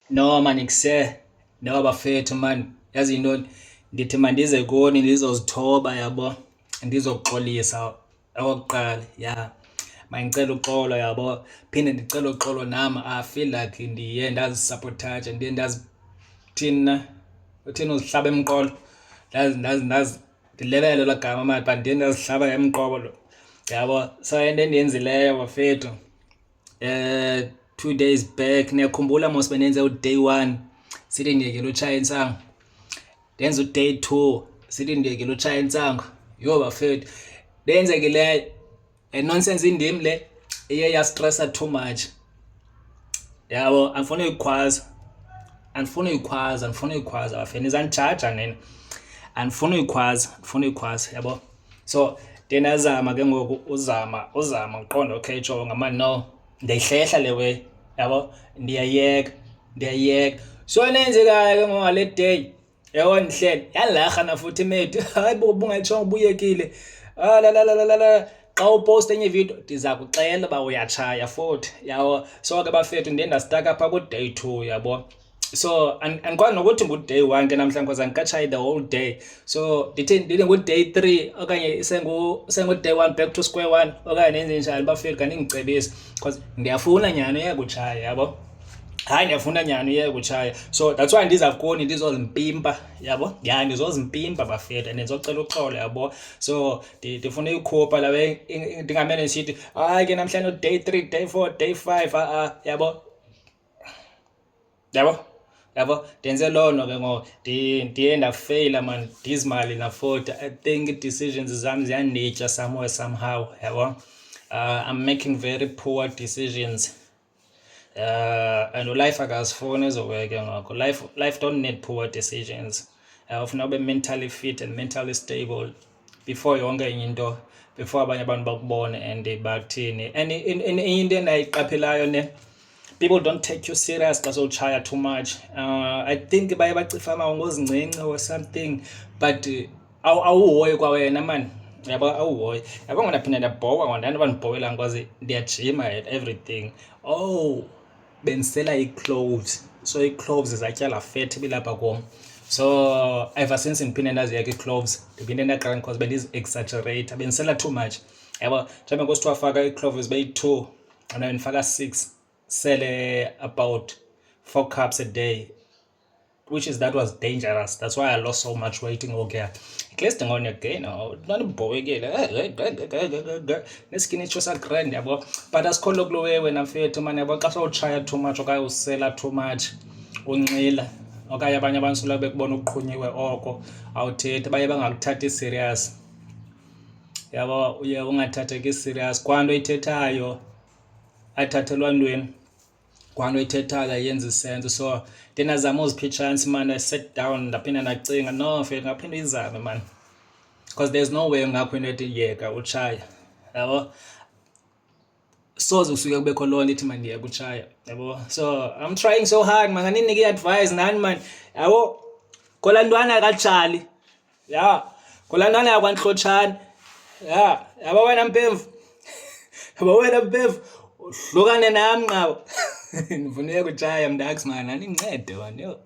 No man ikuse no bafethu man yazi into ndithi mandize kuni ndizozithoba yabo ndizokuxolisa okokuqala ya mandicela uxolo yabo phinde ndicela uxolo nam I feel like ndiye ndazisabotaja ndiye thina uthini uzihlaba emqolo ndazi ndilelele la gama mani but ndiye ndazihlaba emqolo yabo so into endiyenzileyo bafethu 2 days back niyakhumbula mos benenze uday 1 sithi ndiyekela utshaya intsango ndenza uday 2 sithi ndiyekela utshaya intsango yho bafethu lenzekileyo nonsense indim le iye yastressa too much yabo andifuna uyikhwaza bafethu nizandijaja nina andifuna uyikhwaza yabo so ndinazama ke ngoku uzama uqonda okay jonga mani no ndiyayihlehla le way yabo ndiyayeka so nenzekayo ke ngale day yabo ndihlele yalarha futhi mate hayi bo bungayitshonga ubuyekile la xa upost enye video ndiza kuxela uba uyatshaya futhi yabo so ke bafethu ndiye ndastaka apha ku-day 2 yabo so andikwazi nokuthi ngu-day 1 ke namhlanje because andikatshayi the whole day so ndithi ngu-day 3 okanye sengu-day 1 back to square 1 okanye nenze njani bafethu kandingicebisi because ndiyafuna nyani uyeke utshaya yabo hayi ndiyafuna nyani uyeke utshaya so that's why ndiza kuni ndizozimpimpa yabo ya ndizozimpimpa bafethu and ndizocela uxolo yabo so ndifuna uyikhupha lawe ndingamele ndisithi hayi ke namhlanje day 3 day 4 day 5 yabo ndenze loo nto ke ngoku ndiye ndafeyila man dismally nafuthi I think decisions zam ziyanditya somewhere somehow yabo I'm making very poor decisions and life akazifuni ezoweke ngoko life don't need poor decisions ufuna ube mentally fit and mentally stable before yonke enye into before abanye abantu bakubone and bathini and into endayiqaphelayo ne people don't take you serious xa sowutshaya too much I think baye bacifa amawongo ozincinci or something but awuhoyi kwawena man yabo awuhoyi yabo ngona phinda ndiyabhoka ngona ndandiba ndibhowela because ndiyajima at everything bendisela ii-cloves so ii-cloves zatyala fat bilapha kum so ever since ndiphinde ndaziyeka ii-cloves ndiphinde ndaqala because bendizi-exaggerate bendisela too much yabo njengoba kusithiwa faka ii-cloves beyi-2 and ndifaka 6 sele about 4 cups a day that was dangerous. That's why I lost so much weight ngoku at least ngone again ndandibhowekile neskin itsho sagrand yabo but asikholo kulowe wena mfethu mani yabo xa sowutshaya too much okanye usela too much unxila okanye abanye abantu sula bekubona uqhunyiwe oko awuthethi baye bangakuthathi serious yabo uye ungathatheki serious kwanto ithethayo ayithathelwa ntweni kwanto ithethayo yenza isense so ndinazama uziphi man I sit down ndaphinda ndacinga no mfethu ngaphinda izame man because there's no way ungakho into ethi yeka utshaya yabo soze usuke kubekho loo nto ithi mandiyeka utshaya yabo so I'm trying so hard man nganinike i-advice nani man yabo kolaa ntwana katshali ya kolaa ntwana yakwantlotshana ya yabo wena mpemvu yabo wena mpemvu hlukane nam nqabo ndifuna uyeka utshaya mntax man andincede man yo